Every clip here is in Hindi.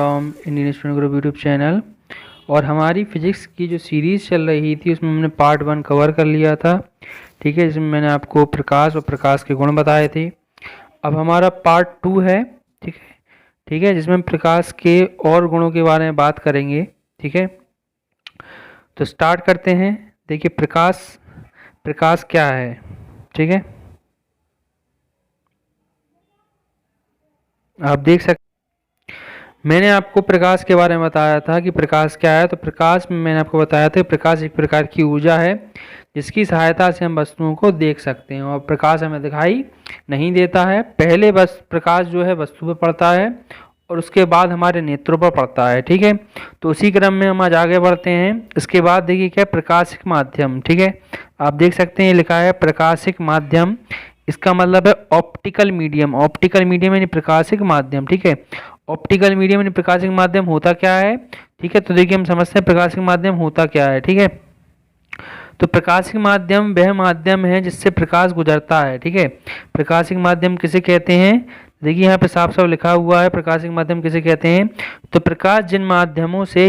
From Indian student group YouTube channel. और हमारी फिजिक्स की जो सीरीज़ चल रही थी उसमें हमने पार्ट 1 कवर कर लिया था, ठीक है, जिसमें मैंने आपको प्रकाश और प्रकाश के गुण बताए थे। अब हमारा पार्ट 2 है, ठीक है, जिसमें हम प्रकाश के और गुणों के बारे में बात करेंगे, ठीक है। तो स्टार्ट करते हैं। देखिए प्रकाश क्या है, ठीक है। आप देख सकते, मैंने आपको प्रकाश के बारे में बताया था कि प्रकाश क्या है। तो प्रकाश में मैंने आपको बताया था कि प्रकाश एक प्रकार की ऊर्जा है जिसकी सहायता से हम वस्तुओं को देख सकते हैं, और प्रकाश हमें दिखाई नहीं देता है। पहले बस प्रकाश जो है वस्तु पर पड़ता है और उसके बाद हमारे नेत्रों पर पड़ता है, ठीक है। तो उसी क्रम में हम आज आगे बढ़ते हैं। इसके बाद देखिए क्या, प्रकाशिक माध्यम, ठीक है। आप देख सकते हैं लिखा है प्रकाशिक माध्यम, इसका मतलब है ऑप्टिकल मीडियम। ऑप्टिकल मीडियम यानी प्रकाशिक माध्यम, ठीक है। ऑप्टिकल मीडियम यानी प्रकाशिक माध्यम होता क्या है, ठीक है। तो देखिए हम समझते हैं प्रकाशिक माध्यम होता क्या है, ठीक है। तो प्रकाशिक माध्यम वह माध्यम है जिससे प्रकाश गुजरता है, ठीक है। प्रकाशिक माध्यम किसे कहते हैं, देखिए यहाँ पे साफ साफ लिखा हुआ है प्रकाशिक माध्यम किसे कहते हैं। तो प्रकाश जिन माध्यमों से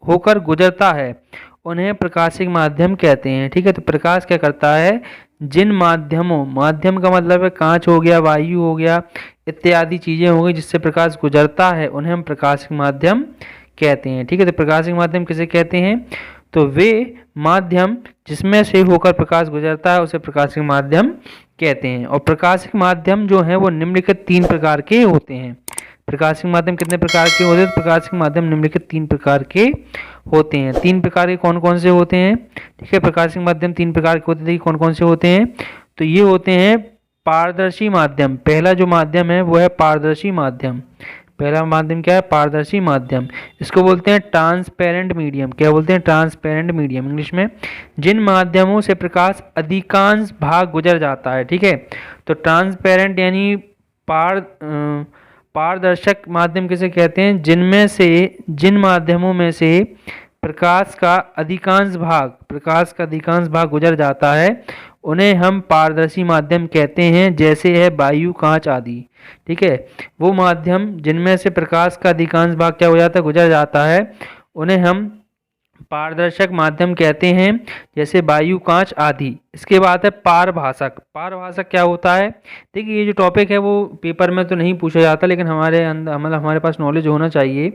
होकर गुजरता है उन्हें प्रकाशिक माध्यम कहते हैं, ठीक है। तो प्रकाश क्या करता है, जिन माध्यम का मतलब है कांच हो गया, वायु हो गया, इत्यादि चीजें हो गई जिससे प्रकाश गुजरता है, उन्हें हम प्रकाशिक माध्यम कहते हैं, ठीक है। तो प्रकाशिक माध्यम किसे कहते हैं, तो वे माध्यम जिसमें से होकर प्रकाश गुजरता है उसे प्रकाशिक माध्यम कहते हैं। और प्रकाशिक माध्यम जो है वो निम्नलिखित 3 प्रकार के होते हैं। प्रकाशिक माध्यम कितने प्रकार के होते हैं, तो प्रकाशिक माध्यम निम्नलिखित 3 प्रकार के होते हैं। 3 प्रकार के कौन कौन से होते हैं, ठीक है। प्रकाशिक माध्यम 3 प्रकार के होते हैं, कौन कौन से होते हैं, तो ये होते हैं पारदर्शी माध्यम। पहला जो माध्यम है वो है पारदर्शी माध्यम। पहला माध्यम क्या है, पारदर्शी माध्यम। इसको बोलते हैं ट्रांसपेरेंट मीडियम। क्या बोलते हैं, ट्रांसपेरेंट मीडियम इंग्लिश में। जिन माध्यमों से प्रकाश अधिकांश भाग गुजर जाता है, ठीक है। तो ट्रांसपेरेंट यानी पारदर्शक माध्यम किसे कहते हैं, जिन माध्यमों में से प्रकाश का अधिकांश भाग गुजर जाता है उन्हें हम पारदर्शी माध्यम कहते हैं, जैसे है वायु, कांच आदि, ठीक है। वो माध्यम जिनमें से प्रकाश का अधिकांश भाग क्या हो जाता है, गुजर जाता है, उन्हें हम पारदर्शक माध्यम कहते हैं, जैसे वायु, कांच आदि। इसके बाद है पारभासक। पारभासक क्या होता है, देखिए ये जो टॉपिक है वो पेपर में तो नहीं पूछा जाता, लेकिन हमारे अंदर मतलब हमारे पास नॉलेज होना चाहिए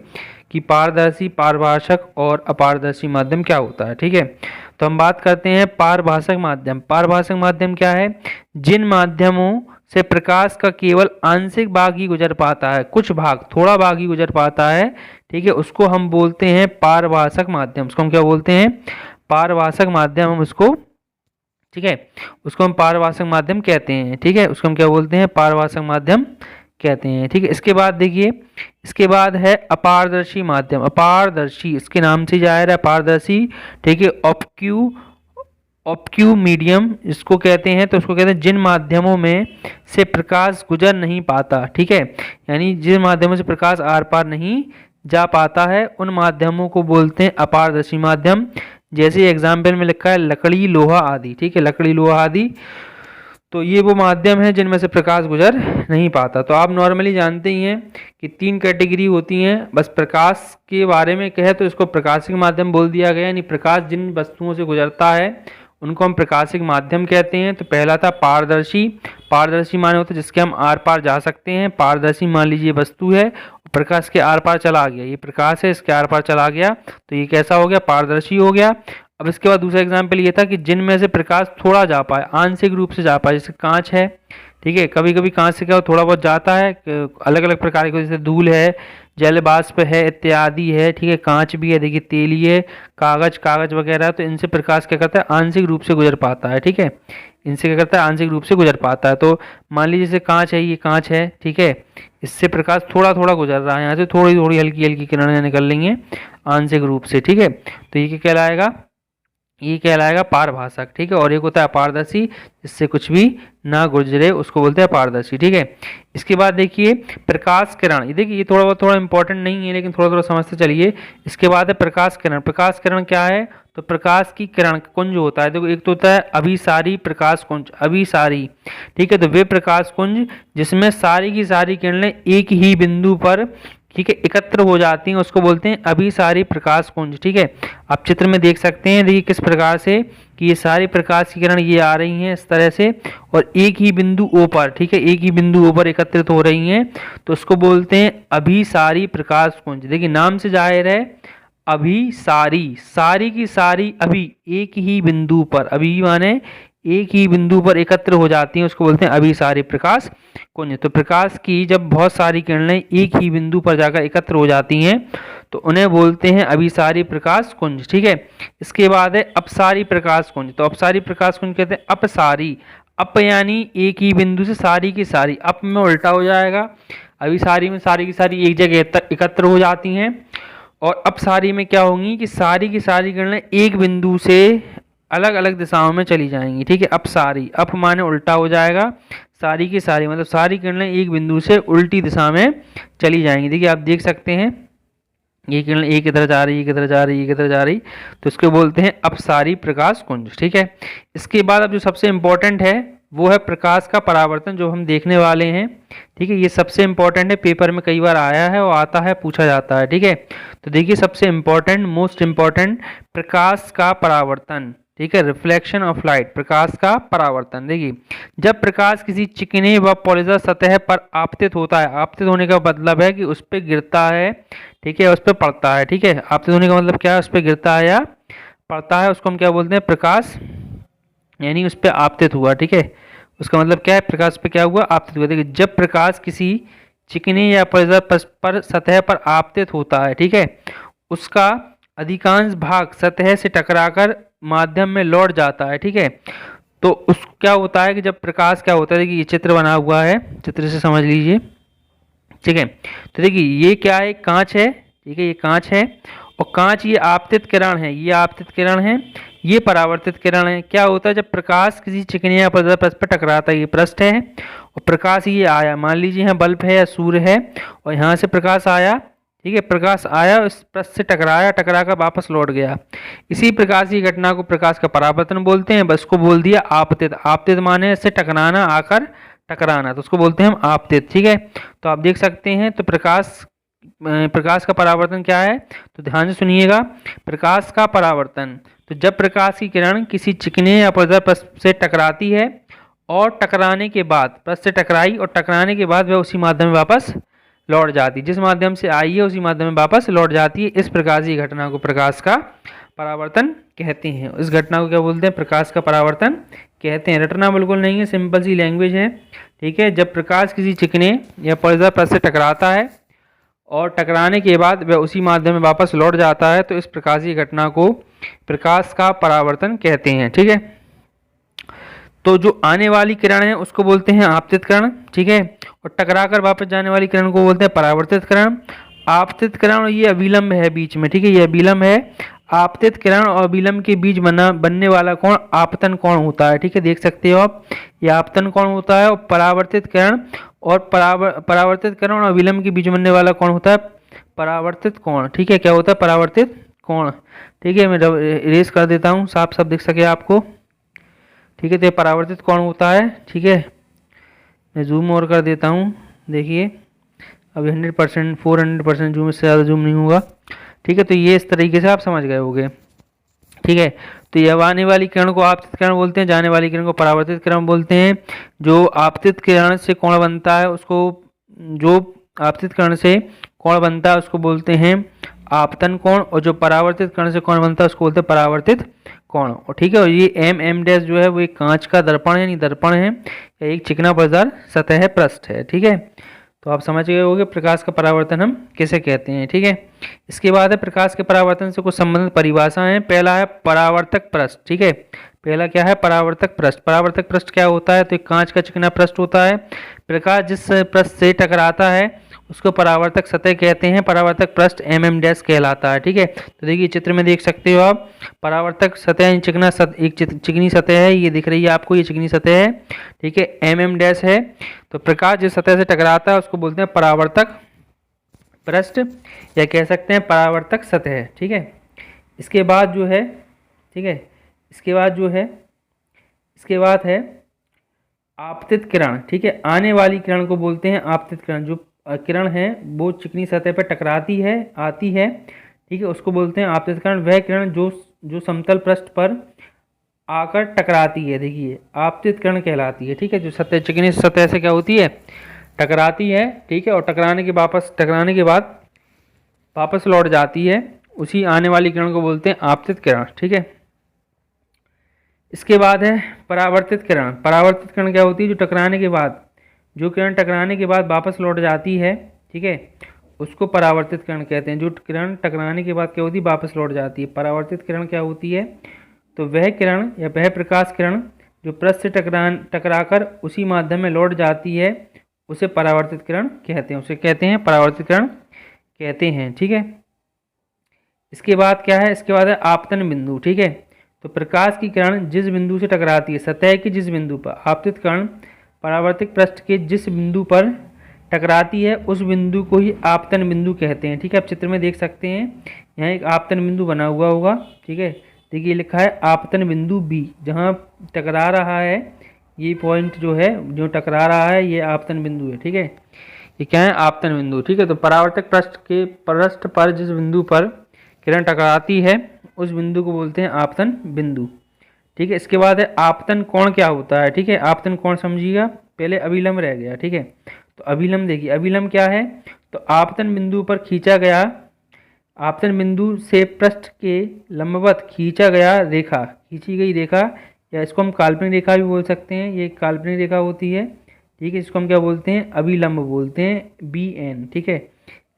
कि पारदर्शी, पारभासक और अपारदर्शी माध्यम क्या होता है, ठीक है। तो हम बात करते हैं पारभासक माध्यम। पारभासक माध्यम क्या है, जिन माध्यमों से प्रकाश का केवल आंशिक भाग ही गुजर पाता है, कुछ भाग, थोड़ा भाग ही गुजर पाता है, ठीक है, उसको हम बोलते हैं पारभासक माध्यम। उसको हम क्या बोलते हैं, पारभासक माध्यम हम उसको, ठीक है, उसको हम पारभासक माध्यम कहते हैं, ठीक है। उसको हम क्या बोलते हैं, पारभासक माध्यम कहते हैं, ठीक है। इसके बाद देखिए, इसके बाद है अपारदर्शी माध्यम। अपारदर्शी इसके नाम से जाहिर है, पारदर्शी, ठीक है। ऑप्क्यू मीडियम इसको कहते हैं। तो उसको कहते हैं जिन माध्यमों में से प्रकाश गुजर नहीं पाता, ठीक है, यानी जिन माध्यमों से प्रकाश आर पार नहीं जा पाता है उन माध्यमों को बोलते हैं अपारदर्शी माध्यम। जैसे एग्जाम्पल में लिखा है लकड़ी, लोहा आदि, ठीक है, लकड़ी, लोहा आदि। तो ये वो माध्यम है जिनमें से प्रकाश गुजर नहीं पाता। तो आप नॉर्मली जानते ही हैं कि 3 कैटेगरी होती हैं। बस प्रकाश के बारे में कहे तो इसको प्रकाशिक माध्यम बोल दिया गया, यानी प्रकाश जिन वस्तुओं से गुजरता है उनको हम प्रकाशिक माध्यम कहते हैं। तो पहला था पारदर्शी। पारदर्शी माने होता है जिसके हम आर पार जा सकते हैं। पारदर्शी मान लीजिए वस्तु है, प्रकाश के आर पार चला गया, ये प्रकाश है, इसके आर पार चला गया, तो ये कैसा हो गया, पारदर्शी हो गया। अब इसके बाद दूसरा एग्जाम्पल ये था कि जिनमें से प्रकाश थोड़ा जा पाए, आंशिक रूप से जा पाए, जैसे कांच है, ठीक है, कभी कभी कांच से क्या थोड़ा बहुत जाता है, अलग अलग प्रकार के, जैसे धूल है, जल बाष्प है, इत्यादि है, ठीक है, कांच भी है, देखिए तेली है, कागज वगैरह। तो इनसे प्रकाश क्या करता है, आंशिक रूप से गुजर पाता है, ठीक है, इनसे क्या करता है, आंशिक रूप से गुजर पाता है। तो मान लीजिए जैसे कांच है, ये कांच है, ठीक है, इससे प्रकाश थोड़ा थोड़ा गुजर रहा है, यहाँ से थोड़ी थोड़ी हल्की हल्की किरणें निकल रही हैं आंशिक रूप से, ठीक है। तो ये क्या कहलाएगा, ये कहलाएगा पारभासक, ठीक है। और एक होता है अपारदर्शी, जिससे कुछ भी ना गुजरे, उसको बोलते हैं पारदर्शी, ठीक है। इसके बाद देखिए प्रकाश किरण, ये देखिए ये थोड़ा इंपॉर्टेंट नहीं है लेकिन थोड़ा थोड़ा समझते चलिए। इसके बाद है प्रकाश किरण। प्रकाश किरण क्या है, तो प्रकाश की किरण कुंज होता है। देखो एक तो होता है अभिसारी प्रकाश कुंज, अभिसारी, ठीक है। तो वे प्रकाश कुंज जिसमें सारी की सारी किरणें एक ही बिंदु पर ठीक है, एकत्र हो जाती हैं, उसको बोलते हैं अभिसारी प्रकाश पुंज। ठीक है, आप चित्र में देख सकते हैं, देखिए किस प्रकार से कि ये सारी प्रकाश की किरण ये आ रही हैं इस तरह से और एक ही बिंदु ओ पर, ठीक है, एक ही बिंदु ओ पर एकत्रित हो रही हैं, तो उसको बोलते हैं अभिसारी प्रकाश पुंज। देखिए नाम से जाहिर है, अभिसारी, सारी की सारी अभी एक ही बिंदु पर, अभी माने एक ही बिंदु पर एकत्र हो जाती हैं, उसको बोलते हैं अभिसारी प्रकाश कुंज। तो प्रकाश की जब बहुत सारी किरणें एक ही बिंदु पर जाकर एकत्र हो जाती हैं तो उन्हें बोलते हैं अभिसारी प्रकाश कुंज। ठीक है, इसके बाद है अपसारी प्रकाश कुंज। तो अपसारी प्रकाश कुंज कहते हैं अपसारी, अप यानी एक ही बिंदु से सारी की सारी, अप में उल्टा हो जाएगा, अभिसारी में सारी की सारी एक जगह एकत्र हो जाती हैं और अपसारी में क्या होंगी कि सारी की सारी किरणें एक बिंदु से अलग अलग दिशाओं में चली जाएंगी। ठीक है, अपसारी, अप माने उल्टा हो जाएगा, सारी की सारी मतलब सारी किरणें एक बिंदु से उल्टी दिशा में चली जाएंगी। देखिए आप देख सकते हैं ये किरण एक इधर जा रही, एक इधर जा रही, एक इधर जा रही, तो इसको बोलते हैं अपसारी प्रकाश कुंज। ठीक है, इसके बाद अब जो सबसे इम्पोर्टेंट है वो है प्रकाश का परावर्तन, जो हम देखने वाले हैं। ठीक है, ये सबसे इम्पोर्टेंट है, पेपर में कई बार आया है और आता है, पूछा जाता है। ठीक है, तो देखिए सबसे इम्पोर्टेंट, मोस्ट इम्पोर्टेंट, प्रकाश का परावर्तन। ठीक है, रिफ्लेक्शन ऑफ लाइट, प्रकाश का परावर्तन। देखिए जब प्रकाश किसी चिकनी व पॉलीजर सतह पर आपतित होता है, आपतित होने का मतलब है कि उस पर गिरता है, ठीक है, उस पर पड़ता है। ठीक है, आपतित होने का मतलब क्या है, उस पर गिरता है या पड़ता है, उसको हम क्या बोलते हैं, प्रकाश, यानी उस पर आपतित हुआ। ठीक है, उसका मतलब क्या है, प्रकाश पे क्या हुआ, आपतित हुआ। देखिए जब प्रकाश किसी चिकनी या पॉलीजर पर सतह पर आपतित होता है, ठीक है, उसका अधिकांश भाग सतह से टकराकर माध्यम में लौट जाता है। ठीक है, तो उस क्या होता है कि जब प्रकाश क्या होता है, देखिए ये चित्र बना हुआ है, चित्र से समझ लीजिए। ठीक है, तो देखिए ये क्या है, कांच है। ठीक है, ये कांच है और कांच ये आपतित किरण है, ये आपतित किरण है, ये परावर्तित किरण है। क्या होता है जब प्रकाश किसी चिकनी या पृष्ठ पर टकराता है, ये पृष्ठ है और प्रकाश ये आया, मान लीजिए यहाँ बल्ब है या सूर्य है और यहाँ से प्रकाश आया। ठीक है, प्रकाश आया, इस पृष्ठ से टकराया, टकराकर वापस लौट गया। इसी प्रकार की घटना को प्रकाश का परावर्तन बोलते हैं। बस को बोल दिया आपतित, आपतित माने इससे टकराना, आकर टकराना, तो उसको बोलते हैं हम आपतित। ठीक है, तो आप देख सकते हैं, तो प्रकाश का परावर्तन क्या है, तो ध्यान से सुनिएगा, प्रकाश का परावर्तन, तो जब प्रकाश की किरण किसी चिकने या पॉलीजर पृष्ठ से टकराती है और टकराने के बाद, पृष्ठ से टकराई और टकराने के बाद वह उसी माध्यम में वापस लौट जाती, जिस माध्यम से आई है उसी माध्यम में वापस लौट जाती है। इस प्रकार की घटना को प्रकाश का परावर्तन कहते हैं। इस घटना को क्या बोलते हैं, प्रकाश का परावर्तन कहते हैं। रटना बिल्कुल नहीं है, सिंपल सी लैंग्वेज है। ठीक है, जब प्रकाश किसी चिकने या पॉलीजर पृष्ठ से टकराता है और टकराने के बाद वह उसी माध्यम में वापस लौट जाता है, तो इस प्रकार की घटना को प्रकाश का परावर्तन कहते हैं। ठीक है, तो जो आने वाली किरण है उसको बोलते हैं आपतित किरण। ठीक है, और टकराकर वापस जाने वाली किरण को बोलते हैं परावर्तित किरण। आपतित किरण और ये अभिलंब है बीच में। ठीक है, ये अभिलंब है। आपतित किरण और अभिलंब के बीच बनने वाला कोण आपतन कोण होता है। ठीक है, देख सकते हो आप, ये आपतन कोण होता है। और परावर्तित किरण और परावर्तित किरण और अभिलंब के बीच बनने वाला कोण होता है परावर्तित कोण। ठीक है, क्या होता है, परावर्तित कोण। ठीक है, मैं इरेज कर देता हूँ, साफ साफ दिख सके आपको। ठीक है, तो ये परावर्तित कोण होता है। ठीक है, मैं जूम और कर देता हूँ, देखिए अभी 100%, 400% जूम, इससे ज़्यादा जूम नहीं होगा। ठीक है, तो ये इस तरीके से आप समझ गए होंगे। ठीक है, तो ये आने वाली किरण को आपतित किरण बोलते हैं, जाने वाली किरण को परावर्तित किरण बोलते हैं। जो आपतित किरण से कोण बनता है उसको, जो आपतित किरण से कोण बनता है उसको बोलते हैं आपतन कोण, और जो परावर्तित किरण से कोण बनता है उसको बोलते हैं परावर्तित कोण। और ठीक है, और ये एम डैश जो है वो एक कांच का दर्पण है, यानी दर्पण है, एक चिकना पदार्थ सतह पृष्ठ है। ठीक है, तो आप समझ गए होंगे प्रकाश का परावर्तन हम किसे कहते हैं। ठीक है, इसके बाद है प्रकाश के परावर्तन से कुछ संबंधित परिभाषाएं हैं। पहला है परावर्तक पृष्ठ। ठीक है, पहला क्या है, परावर्तक पृष्ठ। परावर्तक पृष्ठ क्या होता है, तो एक कांच का चिकना पृष्ठ होता है। प्रकाश जिस पृष्ठ से टकराता है उसको परावर्तक सतह कहते हैं। परावर्तक पृष्ठ एम डैश कहलाता है। ठीक है, तो देखिए चित्र में देख सकते हो आप, परावर्तक सतह चिकना एक चिकनी सतह है, ये दिख रही है आपको, ये चिकनी सतह है। ठीक है, एम डैश है। तो प्रकाश जिस सतह से टकराता है उसको बोलते हैं परावर्तक पृष्ठ, या कह सकते हैं परावर्तक सतह। ठीक है, इसके बाद जो है, ठीक है, इसके बाद है आपतित किरण। ठीक है, आने वाली किरण को बोलते हैं आपतित किरण। जो किरण है वो चिकनी सतह पर टकराती है, आती है, ठीक है, उसको बोलते हैं आपतित किरण। वह किरण जो समतल पृष्ठ पर आकर टकराती है, देखिए आपतित किरण कहलाती है, ठीक है। जो सतह चिकनी सतह से क्या होती है, टकराती है, ठीक है, और टकराने के बाद वापस लौट जाती है, उसी आने वाली किरण को बोलते हैं आपतित किरण, ठीक है। इसके बाद है परावर्तित किरण। परावर्तित किरण क्या होती है, जो टकराने के बाद, जो किरण टकराने के बाद वापस लौट जाती है, ठीक है, उसको परावर्तित किरण कहते हैं। जो किरण टकराने के बाद क्या होती है, वापस लौट जाती है। परावर्तित किरण क्या होती है, तो वह किरण या वह प्रकाश किरण जो पृष्ठ से टकराकर उसी माध्यम में लौट जाती है, उसे परावर्तित किरण कहते हैं, उसे कहते हैं परावर्तित किरण कहते हैं, ठीक है। इसके बाद क्या है, इसके बाद है आपतन बिंदु, ठीक है। तो प्रकाश की किरण जिस बिंदु से टकराती है, सतह के जिस बिंदु पर आपतित किरण परावर्तित पृष्ठ के जिस बिंदु पर टकराती है, उस बिंदु को ही आपतन बिंदु कहते हैं, ठीक है। आप चित्र में देख सकते हैं, यहाँ एक आपतन बिंदु बना हुआ होगा, ठीक है। देखिए लिखा है आपतन बिंदु बी, जहाँ टकरा रहा है ये पॉइंट जो है, जो टकरा रहा है ये आपतन बिंदु है, ठीक है। ये क्या है, आपतन बिंदु, ठीक है। तो परावर्तक पृष्ठ पर जिस बिंदु पर किरण टकराती है, उस बिंदु को बोलते हैं आपतन बिंदु, ठीक है। इसके बाद है आपतन कोण क्या होता है, ठीक है। आपतन कोण समझिएगा, पहले अभिलंब रह गया, ठीक है। तो अभिलंब देखिए, अभिलंब क्या है, तो आपतन बिंदु पर खींचा गया, आपतन बिंदु से पृष्ठ के लंबवत खींची गई रेखा, या इसको हम काल्पनिक रेखा भी बोल सकते हैं, ये काल्पनिक रेखा होती है, ठीक है। इसको हम क्या बोलते हैं, अभिलंब बोलते हैं, बी एन, ठीक है।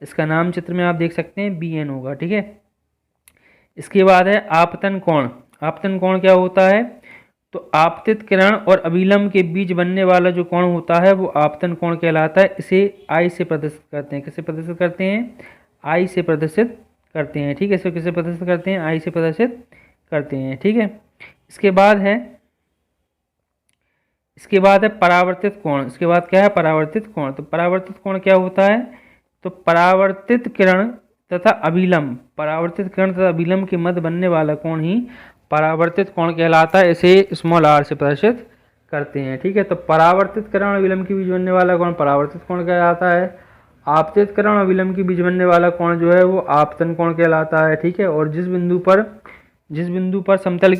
इसका नाम चित्र में आप देख सकते हैं, बी एन होगा, ठीक है। इसके बाद है आपतन कोण। आपतन कोण क्या होता है, तो आपतित किरण और अभिलंब के बीच बनने वाला जो कोण होता है वो आपतन कोण कहलाता है। इसे आई से प्रदर्शित करते हैं, किसे प्रदर्शित करते हैं, आई से प्रदर्शित करते हैं, ठीक है। इसे किसे प्रदर्शित करते हैं, आई से प्रदर्शित करते हैं, ठीक है। इसके बाद है परावर्तित कोण। इसके बाद क्या है, परावर्तित कोण। तो परावर्तित कोण क्या होता है, तो परावर्तित किरण तथा अभिलंब, परावर्तित किरण तथा अभिलंब के मध्य बनने वाला कोण ही परावर्तित कोण कहलाता है। इसे स्मॉल आर से प्रदर्शित करते हैं, ठीक है। तो परावर्तित किरण और अभिलंब के बीच बनने वाला कोण परावर्तित कोण कहलाता है। आपतित किरण और अभिलंब के बीच बनने वाला कोण जो है वो आपतन कोण कहलाता है, ठीक है। और जिस बिंदु पर समतल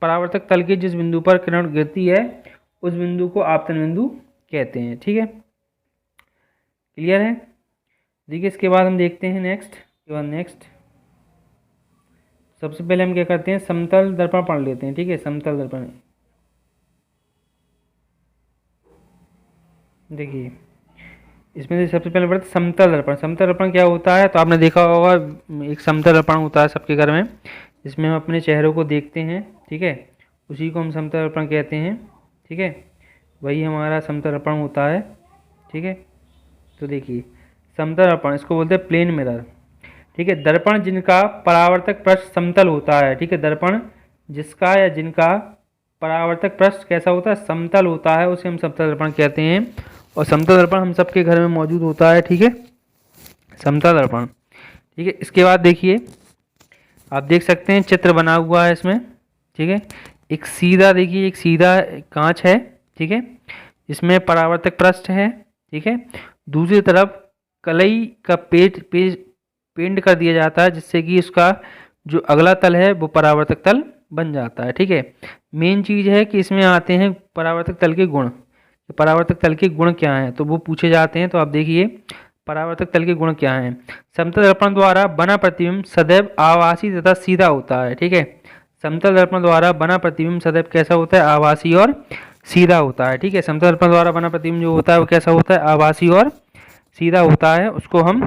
परावर्तक तल के जिस बिंदु पर किरण गिरती है, उस बिंदु को आपतन बिंदु कहते हैं, ठीक है। क्लियर है। देखिए इसके बाद हम देखते हैं नेक्स्ट सबसे पहले हम क्या करते हैं, समतल दर्पण पढ़ लेते हैं, ठीक है। समतल दर्पण, देखिए इसमें से सबसे पहले पढ़ते समतल दर्पण। समतल दर्पण क्या होता है, तो आपने देखा होगा एक समतल दर्पण होता है सबके घर में, इसमें हम अपने चेहरों को देखते हैं, ठीक है। उसी को हम समतल दर्पण कहते हैं, ठीक है। वही हमारा समतल दर्पण होता है, ठीक है। तो देखिए समतल दर्पण, इसको बोलते हैं प्लेन मिरर, ठीक है। दर्पण जिनका परावर्तक पृष्ठ समतल होता है, ठीक है। दर्पण जिसका या जिनका परावर्तक पृष्ठ कैसा होता है, समतल होता है, उसे हम समतल दर्पण कहते हैं। और समतल दर्पण हम सबके घर में मौजूद होता है, ठीक है, समतल दर्पण, ठीक है। इसके बाद देखिए आप देख सकते हैं चित्र बना हुआ है इसमें, ठीक है। एक सीधा कांच है, ठीक है, इसमें परावर्तक पृष्ठ है, ठीक है। दूसरी तरफ कलई का पेंट कर दिया जाता है, जिससे कि उसका जो अगला तल है वो परावर्तक तल बन जाता है, ठीक है। मेन चीज़ है कि इसमें आते हैं परावर्तक तल के गुण। परावर्तक तल के गुण क्या हैं, तो वो पूछे जाते हैं। तो आप देखिए परावर्तक तल के गुण क्या हैं। समतल दर्पण द्वारा बना प्रतिबिंब सदैव आभासी तथा सीधा होता है, ठीक है। समतल दर्पण द्वारा बना प्रतिबिंब सदैव कैसा होता है, आभासी और सीधा होता है, ठीक है। समतल दर्पण द्वारा बना प्रतिबिंब जो होता है वो कैसा होता है, आभासी और सीधा होता है, उसको हम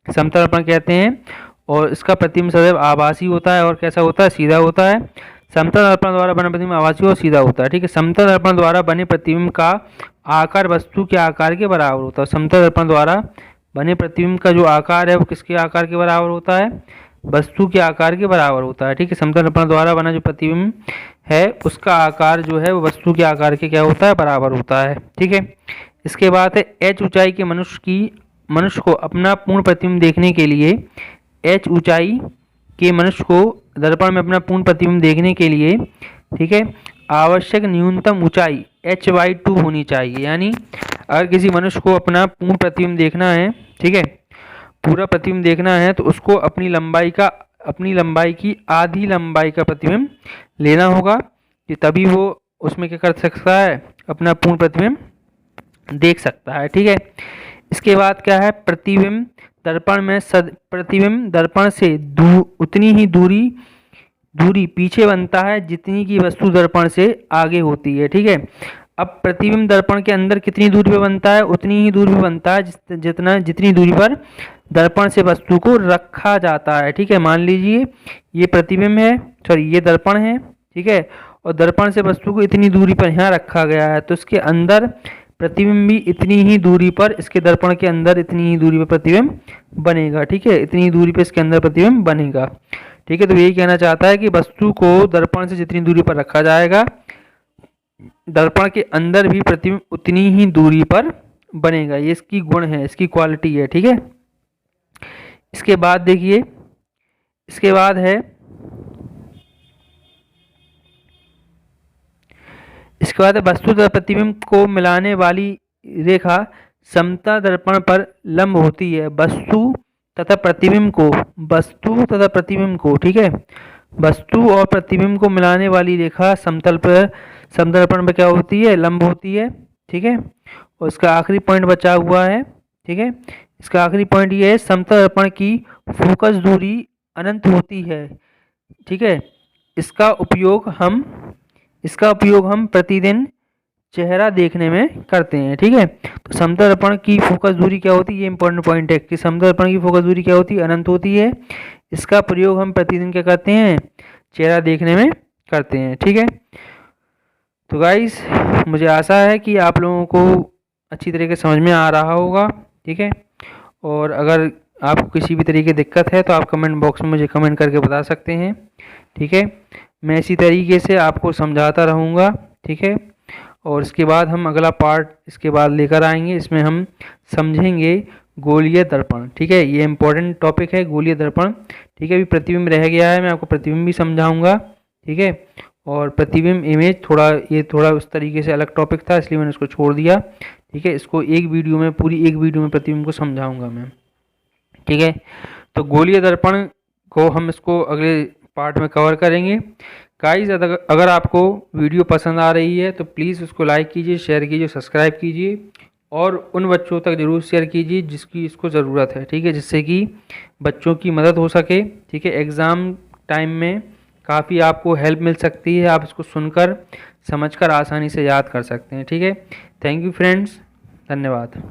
समतल दर्पण कहते हैं। और इसका प्रतिबिंब सदैव आभासी होता है और कैसा होता है, सीधा होता है। समतल दर्पण द्वारा बना प्रतिबिंब आभासी और सीधा होता है, ठीक है। समतल दर्पण द्वारा बने प्रतिबिंब का आकार वस्तु के आकार के बराबर होता है। समतल दर्पण द्वारा बने प्रतिबिंब का जो आकार है वो किसके आकार के बराबर होता है, वस्तु के आकार के बराबर होता है, ठीक है। समतल दर्पण द्वारा बना जो प्रतिबिंब है उसका आकार जो है वो वस्तु के आकार के क्या होता है, बराबर होता है, ठीक है। इसके बाद है h ऊंचाई के मनुष्य को अपना पूर्ण प्रतिबिंब देखने के लिए, h ऊंचाई के मनुष्य को दर्पण में अपना पूर्ण प्रतिबिंब देखने के लिए, ठीक है, आवश्यक न्यूनतम ऊंचाई h/2 होनी चाहिए। यानी अगर किसी मनुष्य को अपना पूर्ण प्रतिबिंब देखना है, ठीक है, पूरा प्रतिबिंब देखना है, तो उसको अपनी लंबाई की आधी लंबाई का प्रतिबिंब लेना होगा कि तभी वो उसमें क्या कर सकता है, अपना पूर्ण प्रतिबिंब देख सकता है। ठीक है, इसके बाद क्या है, प्रतिबिंब दर्पण में प्रतिबिंब दर्पण से उतनी ही दूरी पीछे बनता है जितनी की वस्तु दर्पण से आगे होती है। ठीक है, अब प्रतिबिंब दर्पण के अंदर कितनी दूरी पर बनता है, उतनी ही दूरी पर बनता है जितनी दूरी पर दर्पण से वस्तु को रखा जाता है। ठीक है, मान लीजिए ये प्रतिबिंब है, सॉरी ये दर्पण है, ठीक है, और दर्पण से वस्तु को इतनी दूरी पर यहाँ रखा गया है, तो इसके अंदर प्रतिबिंब भी इतनी ही दूरी पर, इसके दर्पण के अंदर इतनी ही दूरी पर प्रतिबिंब बनेगा। ठीक है, इतनी दूरी पर इसके अंदर प्रतिबिंब बनेगा। ठीक है, तो यही कहना चाहता है कि वस्तु को दर्पण से जितनी दूरी पर रखा जाएगा, दर्पण के अंदर भी प्रतिबिंब उतनी ही दूरी पर बनेगा। ये इसकी गुण है, इसकी क्वालिटी है। ठीक है, इसके बाद देखिए, इसके बाद है, इसके बाद वस्तु तथा प्रतिबिंब को मिलाने वाली रेखा समतल दर्पण पर लंब होती है। वस्तु तथा प्रतिबिंब को, ठीक है, वस्तु और प्रतिबिंब को मिलाने वाली रेखा समतल दर्पण पर क्या होती है, लंब होती है। ठीक है, और इसका आखिरी पॉइंट बचा हुआ है। ठीक है, इसका आखिरी पॉइंट ये है, समतल दर्पण की फोकस दूरी अनंत होती है। ठीक है, इसका उपयोग हम प्रतिदिन चेहरा देखने में करते हैं। ठीक है, तो समतल दर्पण की फोकस दूरी क्या होती है, ये इंपॉर्टेंट पॉइंट है कि समतल दर्पण की फोकस दूरी क्या होती है, अनंत होती है। इसका प्रयोग हम प्रतिदिन क्या करते हैं, चेहरा देखने में करते हैं। ठीक है, तो गाइस मुझे आशा है कि आप लोगों को अच्छी तरीके से समझ में आ रहा होगा। ठीक है, और अगर आपको किसी भी तरीके की दिक्कत है तो आप कमेंट बॉक्स में मुझे कमेंट करके बता सकते हैं। ठीक है, मैं इसी तरीके से आपको समझाता रहूँगा। ठीक है, और इसके बाद हम अगला पार्ट इसके बाद लेकर आएंगे, इसमें हम समझेंगे गोलीय दर्पण। ठीक है, ये इंपॉर्टेंट टॉपिक है गोलीय दर्पण। ठीक है, अभी प्रतिबिंब रह गया है, मैं आपको प्रतिबिंब भी समझाऊंगा। ठीक है, और प्रतिबिंब इमेज थोड़ा उस तरीके से अलग टॉपिक था, इसलिए मैंने उसको छोड़ दिया। ठीक है, इसको पूरी एक वीडियो में प्रतिबिंब को समझाऊंगा मैं। ठीक है, तो गोलीय दर्पण को हम इसको अगले पार्ट में कवर करेंगे। गाइस अगर आपको वीडियो पसंद आ रही है तो प्लीज़ उसको लाइक कीजिए, शेयर कीजिए, सब्सक्राइब कीजिए, और उन बच्चों तक ज़रूर शेयर कीजिए जिसकी इसको ज़रूरत है। ठीक है, जिससे कि बच्चों की मदद हो सके। ठीक है, एग्ज़ाम टाइम में काफ़ी आपको हेल्प मिल सकती है, आप इसको सुनकर समझकर आसानी से याद कर सकते हैं। ठीक है, थैंक यू फ्रेंड्स, धन्यवाद।